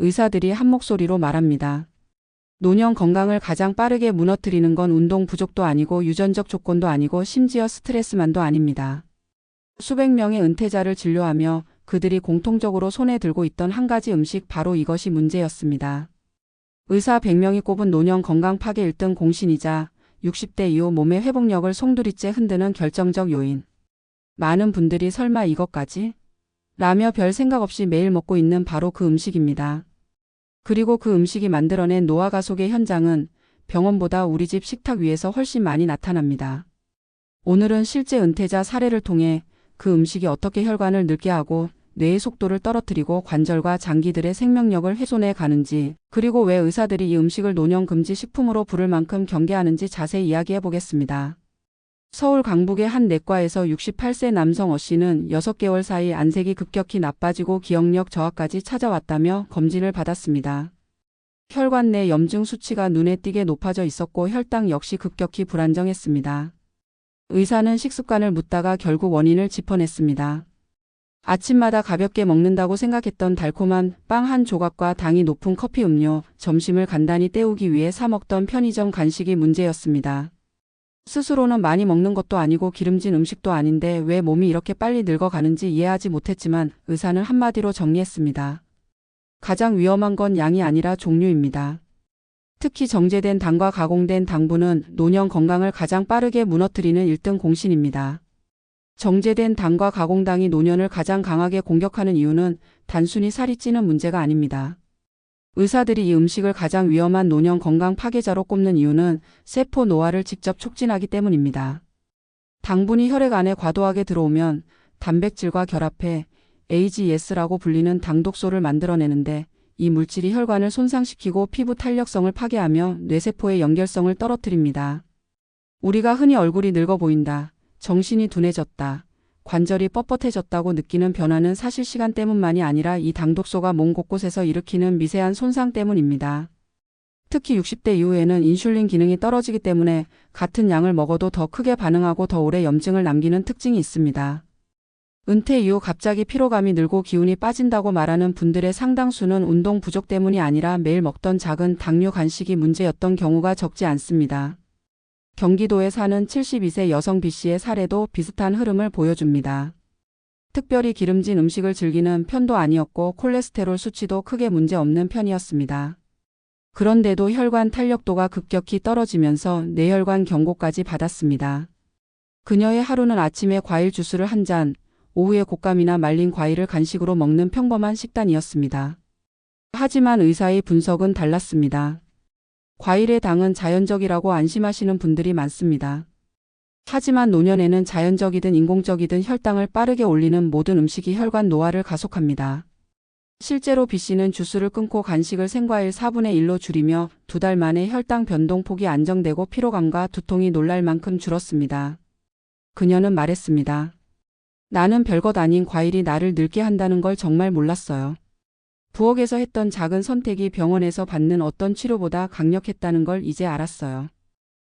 의사들이 한 목소리로 말합니다. 노년 건강을 가장 빠르게 무너뜨리는 건 운동 부족도 아니고 유전적 조건도 아니고 심지어 스트레스만도 아닙니다. 수백 명의 은퇴자를 진료하며 그들이 공통적으로 손에 들고 있던 한 가지 음식, 바로 이것이 문제였습니다. 의사 100명이 꼽은 노년 건강 파괴 1등 공신이자 60대 이후 몸의 회복력을 송두리째 흔드는 결정적 요인. 많은 분들이 설마 이것까지? 라며 별 생각 없이 매일 먹고 있는 바로 그 음식입니다. 그리고 그 음식이 만들어낸 노화 가속의 현장은 병원보다 우리 집 식탁 위에서 훨씬 많이 나타납니다. 오늘은 실제 은퇴자 사례를 통해 그 음식이 어떻게 혈관을 늙게 하고 뇌의 속도를 떨어뜨리고 관절과 장기들의 생명력을 훼손해 가는지, 그리고 왜 의사들이 이 음식을 노년 금지 식품으로 부를 만큼 경계하는지 자세히 이야기해 보겠습니다. 서울 강북의 한 내과에서 68세 남성 어씨는 6개월 사이 안색이 급격히 나빠지고 기억력 저하까지 찾아왔다며 검진을 받았습니다. 혈관 내 염증 수치가 눈에 띄게 높아져 있었고 혈당 역시 급격히 불안정했습니다. 의사는 식습관을 묻다가 결국 원인을 짚어냈습니다. 아침마다 가볍게 먹는다고 생각했던 달콤한 빵 한 조각과 당이 높은 커피 음료, 점심을 간단히 때우기 위해 사 먹던 편의점 간식이 문제였습니다. 스스로는 많이 먹는 것도 아니고 기름진 음식도 아닌데 왜 몸이 이렇게 빨리 늙어가는지 이해하지 못했지만 의사는 한마디로 정리했습니다. 가장 위험한 건 양이 아니라 종류입니다. 특히 정제된 당과 가공된 당분은 노년 건강을 가장 빠르게 무너뜨리는 1등 공신입니다. 정제된 당과 가공당이 노년을 가장 강하게 공격하는 이유는 단순히 살이 찌는 문제가 아닙니다. 의사들이 이 음식을 가장 위험한 노년 건강 파괴자로 꼽는 이유는 세포 노화를 직접 촉진하기 때문입니다. 당분이 혈액 안에 과도하게 들어오면 단백질과 결합해 AGS라고 불리는 당독소를 만들어내는데, 이 물질이 혈관을 손상시키고 피부 탄력성을 파괴하며 뇌세포의 연결성을 떨어뜨립니다. 우리가 흔히 얼굴이 늙어 보인다, 정신이 둔해졌다, 관절이 뻣뻣해졌다고 느끼는 변화는 사실 시간 때문만이 아니라 이 당독소가 몸 곳곳에서 일으키는 미세한 손상 때문입니다. 특히 60대 이후에는 인슐린 기능이 떨어지기 때문에 같은 양을 먹어도 더 크게 반응하고 더 오래 염증을 남기는 특징이 있습니다. 은퇴 이후 갑자기 피로감이 늘고 기운이 빠진다고 말하는 분들의 상당수는 운동 부족 때문이 아니라 매일 먹던 작은 당류 간식이 문제였던 경우가 적지 않습니다. 경기도에 사는 72세 여성 B씨의 사례도 비슷한 흐름을 보여줍니다. 특별히 기름진 음식을 즐기는 편도 아니었고 콜레스테롤 수치도 크게 문제없는 편이었습니다. 그런데도 혈관 탄력도가 급격히 떨어지면서 뇌혈관 경고까지 받았습니다. 그녀의 하루는 아침에 과일 주스를 한 잔, 오후에 곶감이나 말린 과일을 간식으로 먹는 평범한 식단이었습니다. 하지만 의사의 분석은 달랐습니다. 과일의 당은 자연적이라고 안심하시는 분들이 많습니다. 하지만 노년에는 자연적이든 인공적이든 혈당을 빠르게 올리는 모든 음식이 혈관 노화를 가속합니다. 실제로 B씨는 주스를 끊고 간식을 생과일 4분의 1로 줄이며 2달 만에 혈당 변동폭이 안정되고 피로감과 두통이 놀랄 만큼 줄었습니다. 그녀는 말했습니다. 나는 별것 아닌 과일이 나를 늙게 한다는 걸 정말 몰랐어요. 부엌에서 했던 작은 선택이 병원에서 받는 어떤 치료보다 강력했다는 걸 이제 알았어요.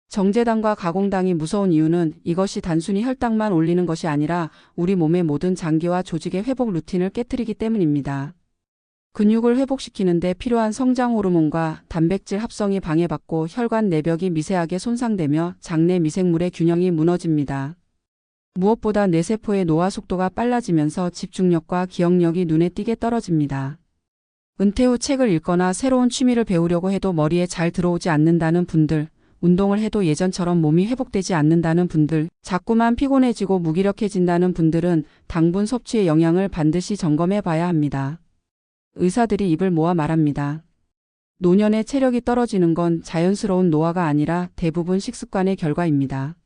정제당과 가공당이 무서운 이유는 이것이 단순히 혈당만 올리는 것이 아니라 우리 몸의 모든 장기와 조직의 회복 루틴을 깨트리기 때문입니다. 근육을 회복시키는 데 필요한 성장 호르몬과 단백질 합성이 방해받고 혈관 내벽이 미세하게 손상되며 장내 미생물의 균형이 무너집니다. 무엇보다 뇌세포의 노화 속도가 빨라지면서 집중력과 기억력이 눈에 띄게 떨어집니다. 은퇴 후 책을 읽거나 새로운 취미를 배우려고 해도 머리에 잘 들어오지 않는다는 분들, 운동을 해도 예전처럼 몸이 회복되지 않는다는 분들, 자꾸만 피곤해지고 무기력해진다는 분들은 당분 섭취의 영향을 반드시 점검해 봐야 합니다. 의사들이 입을 모아 말합니다. 노년에 체력이 떨어지는 건 자연스러운 노화가 아니라 대부분 식습관의 결과입니다.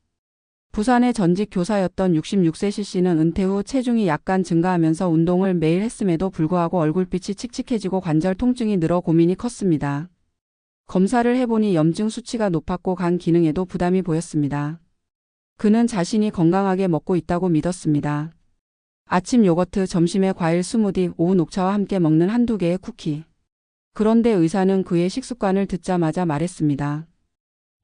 부산의 전직 교사였던 66세 C씨는 은퇴 후 체중이 약간 증가하면서 운동을 매일 했음에도 불구하고 얼굴빛이 칙칙해지고 관절 통증이 늘어 고민이 컸습니다. 검사를 해보니 염증 수치가 높았고 간 기능에도 부담이 보였습니다. 그는 자신이 건강하게 먹고 있다고 믿었습니다. 아침 요거트, 점심에 과일 스무디, 오후 녹차와 함께 먹는 한두 개의 쿠키. 그런데 의사는 그의 식습관을 듣자마자 말했습니다.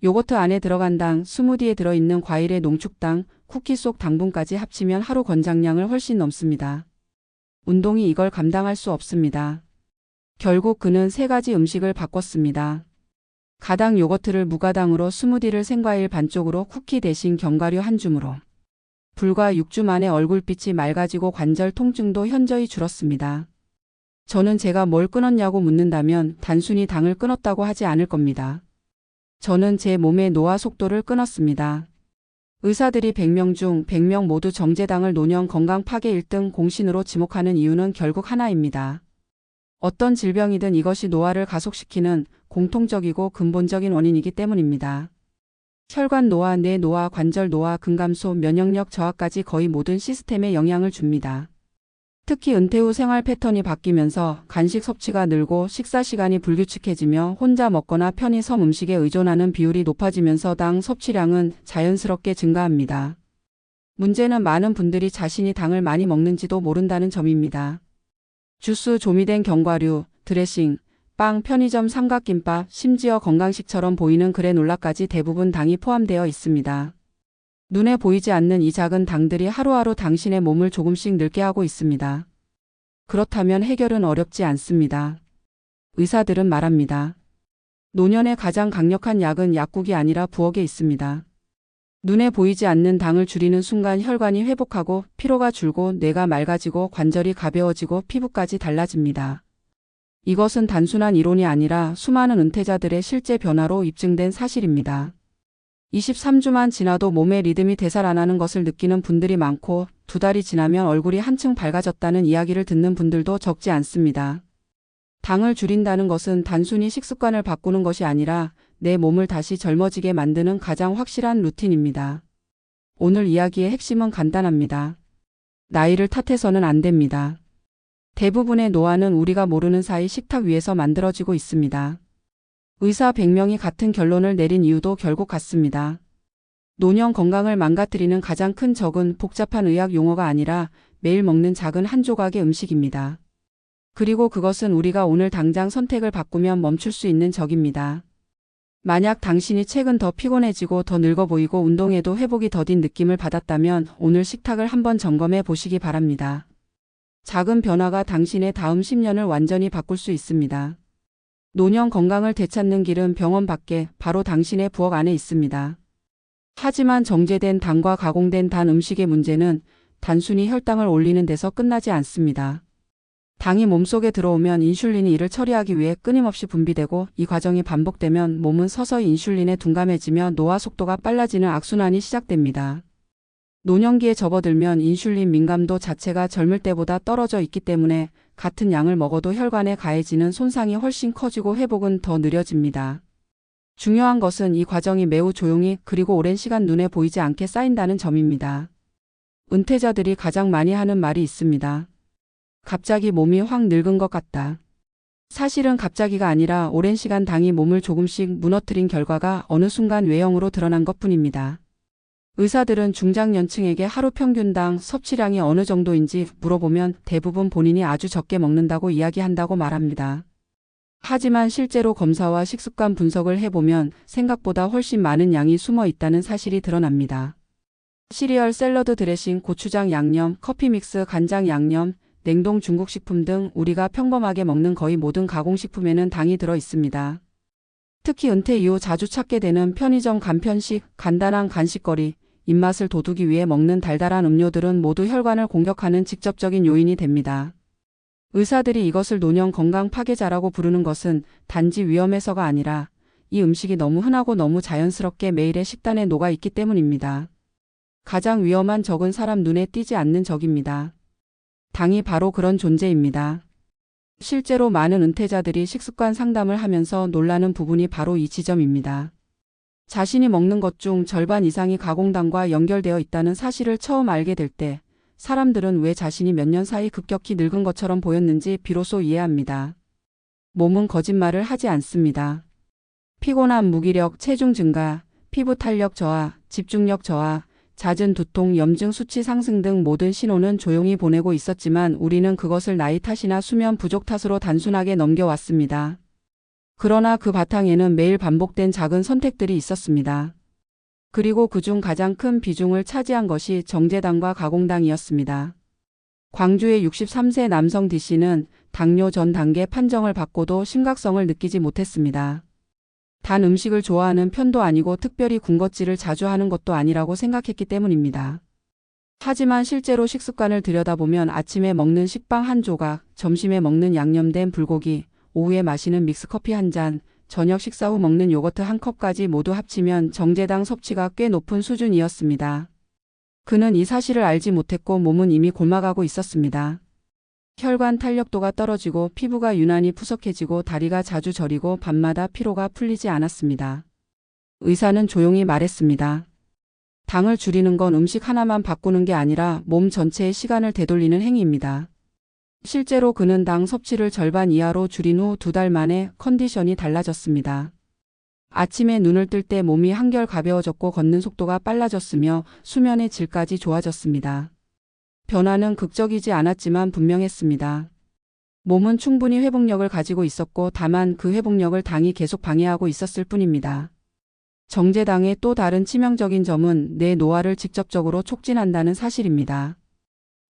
요거트 안에 들어간 당, 스무디에 들어있는 과일의 농축당, 쿠키 속 당분까지 합치면 하루 권장량을 훨씬 넘습니다. 운동이 이걸 감당할 수 없습니다. 결국 그는 3가지 음식을 바꿨습니다. 가당 요거트를 무가당으로, 스무디를 생과일 반쪽으로, 쿠키 대신 견과류 한 줌으로. 불과 6주 만에 얼굴빛이 맑아지고 관절 통증도 현저히 줄었습니다. 저는 제가 뭘 끊었냐고 묻는다면 단순히 당을 끊었다고 하지 않을 겁니다. 저는 제 몸의 노화 속도를 끊었습니다. 의사들이 100명 중 100명 모두 정제당을 노년 건강 파괴 1등 공신으로 지목하는 이유는 결국 하나입니다. 어떤 질병이든 이것이 노화를 가속시키는 공통적이고 근본적인 원인이기 때문입니다. 혈관 노화, 뇌 노화, 관절 노화, 근감소, 면역력 저하까지 거의 모든 시스템에 영향을 줍니다. 특히 은퇴 후 생활 패턴이 바뀌면서 간식 섭취가 늘고 식사 시간이 불규칙해지며 혼자 먹거나 편의점 음식에 의존하는 비율이 높아지면서 당 섭취량은 자연스럽게 증가합니다. 문제는 많은 분들이 자신이 당을 많이 먹는지도 모른다는 점입니다. 주스, 조미된 견과류, 드레싱, 빵, 편의점 삼각김밥, 심지어 건강식처럼 보이는 그래놀라까지 대부분 당이 포함되어 있습니다. 눈에 보이지 않는 이 작은 당들이 하루하루 당신의 몸을 조금씩 늙게 하고 있습니다. 그렇다면 해결은 어렵지 않습니다. 의사들은 말합니다. 노년의 가장 강력한 약은 약국이 아니라 부엌에 있습니다. 눈에 보이지 않는 당을 줄이는 순간 혈관이 회복하고 피로가 줄고 뇌가 맑아지고 관절이 가벼워지고 피부까지 달라집니다. 이것은 단순한 이론이 아니라 수많은 은퇴자들의 실제 변화로 입증된 사실입니다. 23주만 지나도 몸의 리듬이 되살아나는 것을 느끼는 분들이 많고 2달이 지나면 얼굴이 한층 밝아졌다는 이야기를 듣는 분들도 적지 않습니다. 당을 줄인다는 것은 단순히 식습관을 바꾸는 것이 아니라 내 몸을 다시 젊어지게 만드는 가장 확실한 루틴입니다. 오늘 이야기의 핵심은 간단합니다. 나이를 탓해서는 안 됩니다. 대부분의 노화는 우리가 모르는 사이 식탁 위에서 만들어지고 있습니다. 의사 100명이 같은 결론을 내린 이유도 결국 같습니다. 노년 건강을 망가뜨리는 가장 큰 적은 복잡한 의학 용어가 아니라 매일 먹는 작은 한 조각의 음식입니다. 그리고 그것은 우리가 오늘 당장 선택을 바꾸면 멈출 수 있는 적입니다. 만약 당신이 최근 더 피곤해지고 더 늙어 보이고 운동에도 회복이 더딘 느낌을 받았다면 오늘 식탁을 한번 점검해 보시기 바랍니다. 작은 변화가 당신의 다음 10년을 완전히 바꿀 수 있습니다. 노년 건강을 되찾는 길은 병원 밖에 바로 당신의 부엌 안에 있습니다. 하지만 정제된 당과 가공된 단 음식의 문제는 단순히 혈당을 올리는 데서 끝나지 않습니다. 당이 몸속에 들어오면 인슐린이 이를 처리하기 위해 끊임없이 분비되고 이 과정이 반복되면 몸은 서서히 인슐린에 둔감해지며 노화 속도가 빨라지는 악순환이 시작됩니다. 노년기에 접어들면 인슐린 민감도 자체가 젊을 때보다 떨어져 있기 때문에 같은 양을 먹어도 혈관에 가해지는 손상이 훨씬 커지고 회복은 더 느려집니다. 중요한 것은 이 과정이 매우 조용히 그리고 오랜 시간 눈에 보이지 않게 쌓인다는 점입니다. 은퇴자들이 가장 많이 하는 말이 있습니다. 갑자기 몸이 확 늙은 것 같다. 사실은 갑자기가 아니라 오랜 시간 당이 몸을 조금씩 무너뜨린 결과가 어느 순간 외형으로 드러난 것뿐입니다. 의사들은 중장년층에게 하루 평균당 섭취량이 어느 정도인지 물어보면 대부분 본인이 아주 적게 먹는다고 이야기한다고 말합니다. 하지만 실제로 검사와 식습관 분석을 해보면 생각보다 훨씬 많은 양이 숨어 있다는 사실이 드러납니다. 시리얼, 샐러드 드레싱, 고추장 양념, 커피 믹스, 간장 양념, 냉동 중국식품 등 우리가 평범하게 먹는 거의 모든 가공식품에는 당이 들어 있습니다. 특히 은퇴 이후 자주 찾게 되는 편의점 간편식, 간단한 간식거리, 입맛을 돋우기 위해 먹는 달달한 음료들은 모두 혈관을 공격하는 직접적인 요인이 됩니다. 의사들이 이것을 노년 건강 파괴자라고 부르는 것은 단지 위험해서가 아니라 이 음식이 너무 흔하고 너무 자연스럽게 매일의 식단에 녹아 있기 때문입니다. 가장 위험한 적은 사람 눈에 띄지 않는 적입니다. 당이 바로 그런 존재입니다. 실제로 많은 은퇴자들이 식습관 상담을 하면서 놀라는 부분이 바로 이 지점입니다. 자신이 먹는 것 중 절반 이상이 가공당과 연결되어 있다는 사실을 처음 알게 될 때 사람들은 왜 자신이 몇 년 사이 급격히 늙은 것처럼 보였는지 비로소 이해합니다. 몸은 거짓말을 하지 않습니다. 피곤함, 무기력, 체중 증가, 피부 탄력 저하, 집중력 저하, 잦은 두통, 염증 수치 상승 등 모든 신호는 조용히 보내고 있었지만 우리는 그것을 나이 탓이나 수면 부족 탓으로 단순하게 넘겨왔습니다. 그러나 그 바탕에는 매일 반복된 작은 선택들이 있었습니다. 그리고 그중 가장 큰 비중을 차지한 것이 정제당과 가공당이었습니다. 광주의 63세 남성 D씨는 당뇨 전 단계 판정을 받고도 심각성을 느끼지 못했습니다. 단 음식을 좋아하는 편도 아니고 특별히 군것질을 자주 하는 것도 아니라고 생각했기 때문입니다. 하지만 실제로 식습관을 들여다보면 아침에 먹는 식빵 한 조각, 점심에 먹는 양념된 불고기, 오후에 마시는 믹스커피 한 잔, 저녁 식사 후 먹는 요거트 한 컵까지 모두 합치면 정제당 섭취가 꽤 높은 수준이었습니다. 그는 이 사실을 알지 못했고 몸은 이미 곪아가고 있었습니다. 혈관 탄력도가 떨어지고 피부가 유난히 푸석해지고 다리가 자주 저리고 밤마다 피로가 풀리지 않았습니다. 의사는 조용히 말했습니다. 당을 줄이는 건 음식 하나만 바꾸는 게 아니라 몸 전체의 시간을 되돌리는 행위입니다. 실제로 그는 당 섭취를 절반 이하로 줄인 후 2달 만에 컨디션이 달라졌습니다. 아침에 눈을 뜰 때 몸이 한결 가벼워졌고 걷는 속도가 빨라졌으며 수면의 질까지 좋아졌습니다. 변화는 극적이지 않았지만 분명했습니다. 몸은 충분히 회복력을 가지고 있었고 다만 그 회복력을 당이 계속 방해하고 있었을 뿐입니다. 정제당의 또 다른 치명적인 점은 뇌 노화를 직접적으로 촉진한다는 사실입니다.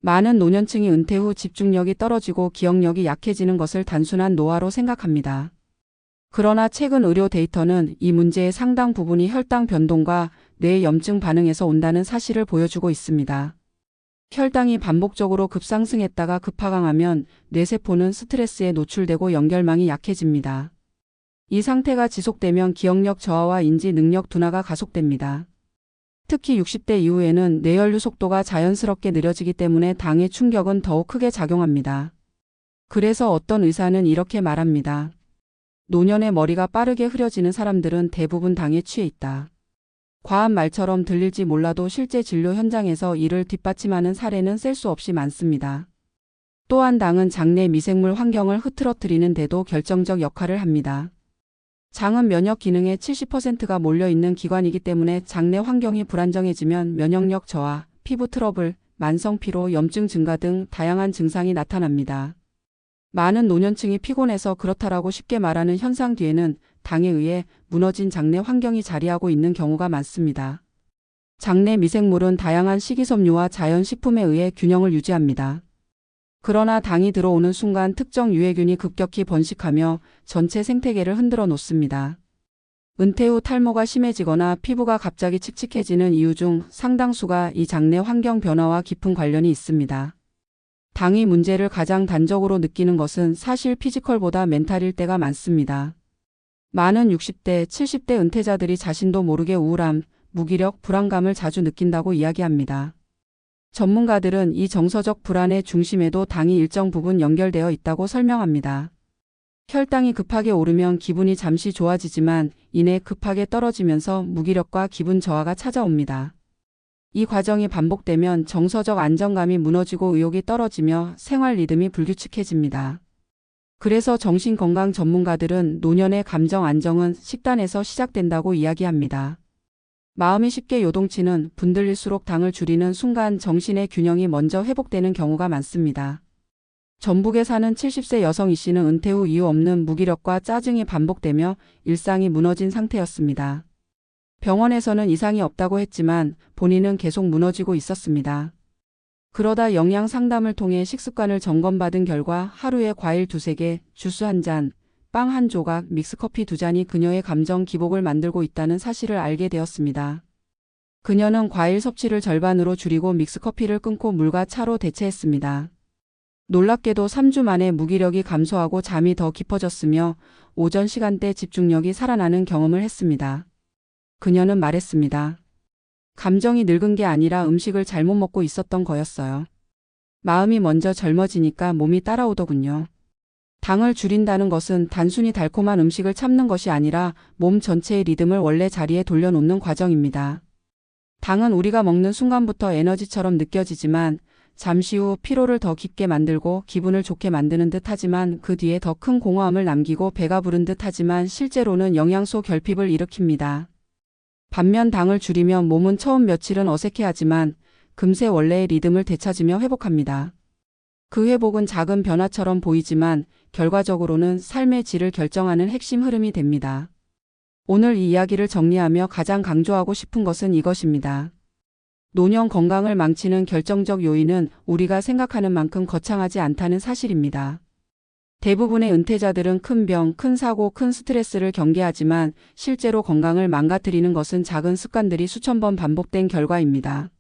많은 노년층이 은퇴 후 집중력이 떨어지고 기억력이 약해지는 것을 단순한 노화로 생각합니다. 그러나 최근 의료 데이터는 이 문제의 상당 부분이 혈당 변동과 뇌 염증 반응에서 온다는 사실을 보여주고 있습니다. 혈당이 반복적으로 급상승했다가 급하강하면 뇌세포는 스트레스에 노출되고 연결망이 약해집니다. 이 상태가 지속되면 기억력 저하와 인지 능력 둔화가 가속됩니다. 특히 60대 이후에는 뇌연류 속도가 자연스럽게 느려지기 때문에 당의 충격은 더욱 크게 작용합니다. 그래서 어떤 의사는 이렇게 말합니다. 노년에 머리가 빠르게 흐려지는 사람들은 대부분 당에 취해 있다. 과한 말처럼 들릴지 몰라도 실제 진료 현장에서 이를 뒷받침하는 사례는 셀 수 없이 많습니다. 또한 당은 장내 미생물 환경을 흐트러뜨리는 데도 결정적 역할을 합니다. 장은 면역 기능의 70%가 몰려있는 기관이기 때문에 장내 환경이 불안정해지면 면역력 저하, 피부 트러블, 만성 피로, 염증 증가 등 다양한 증상이 나타납니다. 많은 노년층이 피곤해서 그렇다라고 쉽게 말하는 현상 뒤에는 당에 의해 무너진 장내 환경이 자리하고 있는 경우가 많습니다. 장내 미생물은 다양한 식이섬유와 자연식품에 의해 균형을 유지합니다. 그러나 당이 들어오는 순간 특정 유해균이 급격히 번식하며 전체 생태계를 흔들어 놓습니다. 은퇴 후 탈모가 심해지거나 피부가 갑자기 칙칙해지는 이유 중 상당수가 이 장내 환경 변화와 깊은 관련이 있습니다. 당이 문제를 가장 단적으로 느끼는 것은 사실 피지컬보다 멘탈일 때가 많습니다. 많은 60대, 70대 은퇴자들이 자신도 모르게 우울함, 무기력, 불안감을 자주 느낀다고 이야기합니다. 전문가들은 이 정서적 불안의 중심에도 당이 일정 부분 연결되어 있다고 설명합니다. 혈당이 급하게 오르면 기분이 잠시 좋아지지만 이내 급하게 떨어지면서 무기력과 기분 저하가 찾아옵니다. 이 과정이 반복되면 정서적 안정감이 무너지고 의욕이 떨어지며 생활 리듬이 불규칙해집니다. 그래서 정신건강 전문가들은 노년의 감정 안정은 식단에서 시작된다고 이야기합니다. 마음이 쉽게 요동치는 분들릴수록 당을 줄이는 순간 정신의 균형이 먼저 회복되는 경우가 많습니다. 전북에 사는 70세 여성 이 씨는 은퇴 후 이유 없는 무기력과 짜증이 반복되며 일상이 무너진 상태였습니다. 병원에서는 이상이 없다고 했지만 본인은 계속 무너지고 있었습니다. 그러다 영양 상담을 통해 식습관을 점검받은 결과 하루에 과일 2-3개, 주스 1잔, 빵 1조각, 믹스커피 2잔이 그녀의 감정 기복을 만들고 있다는 사실을 알게 되었습니다. 그녀는 과일 섭취를 절반으로 줄이고 믹스커피를 끊고 물과 차로 대체했습니다. 놀랍게도 3주 만에 무기력이 감소하고 잠이 더 깊어졌으며 오전 시간대 집중력이 살아나는 경험을 했습니다. 그녀는 말했습니다. 감정이 늙은 게 아니라 음식을 잘못 먹고 있었던 거였어요. 마음이 먼저 젊어지니까 몸이 따라오더군요. 당을 줄인다는 것은 단순히 달콤한 음식을 참는 것이 아니라 몸 전체의 리듬을 원래 자리에 돌려놓는 과정입니다. 당은 우리가 먹는 순간부터 에너지처럼 느껴지지만 잠시 후 피로를 더 깊게 만들고 기분을 좋게 만드는 듯 하지만 그 뒤에 더 큰 공허함을 남기고 배가 부른 듯 하지만 실제로는 영양소 결핍을 일으킵니다. 반면 당을 줄이면 몸은 처음 며칠은 어색해하지만 금세 원래의 리듬을 되찾으며 회복합니다. 그 회복은 작은 변화처럼 보이지만 결과적으로는 삶의 질을 결정하는 핵심 흐름이 됩니다. 오늘 이 이야기를 정리하며 가장 강조하고 싶은 것은 이것입니다. 노년 건강을 망치는 결정적 요인은 우리가 생각하는 만큼 거창하지 않다는 사실입니다. 대부분의 은퇴자들은 큰 병, 큰 사고, 큰 스트레스를 경계하지만 실제로 건강을 망가뜨리는 것은 작은 습관들이 수천 번 반복된 결과입니다.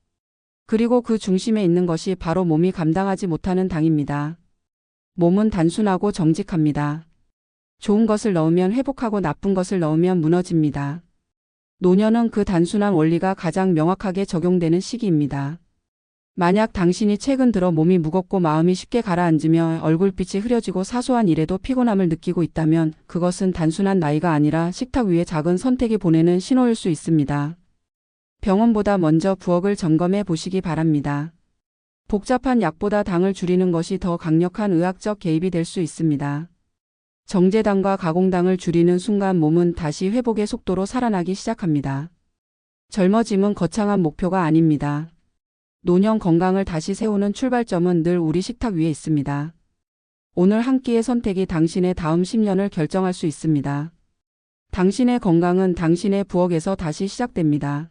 그리고 그 중심에 있는 것이 바로 몸이 감당하지 못하는 당입니다. 몸은 단순하고 정직합니다. 좋은 것을 넣으면 회복하고 나쁜 것을 넣으면 무너집니다. 노년은 그 단순한 원리가 가장 명확하게 적용되는 시기입니다. 만약 당신이 최근 들어 몸이 무겁고 마음이 쉽게 가라앉으며 얼굴빛이 흐려지고 사소한 일에도 피곤함을 느끼고 있다면 그것은 단순한 나이가 아니라 식탁 위의 작은 선택이 보내는 신호일 수 있습니다. 병원보다 먼저 부엌을 점검해 보시기 바랍니다. 복잡한 약보다 당을 줄이는 것이 더 강력한 의학적 개입이 될 수 있습니다. 정제당과 가공당을 줄이는 순간 몸은 다시 회복의 속도로 살아나기 시작합니다. 젊어짐은 거창한 목표가 아닙니다. 노년 건강을 다시 세우는 출발점은 늘 우리 식탁 위에 있습니다. 오늘 한 끼의 선택이 당신의 다음 10년을 결정할 수 있습니다. 당신의 건강은 당신의 부엌에서 다시 시작됩니다.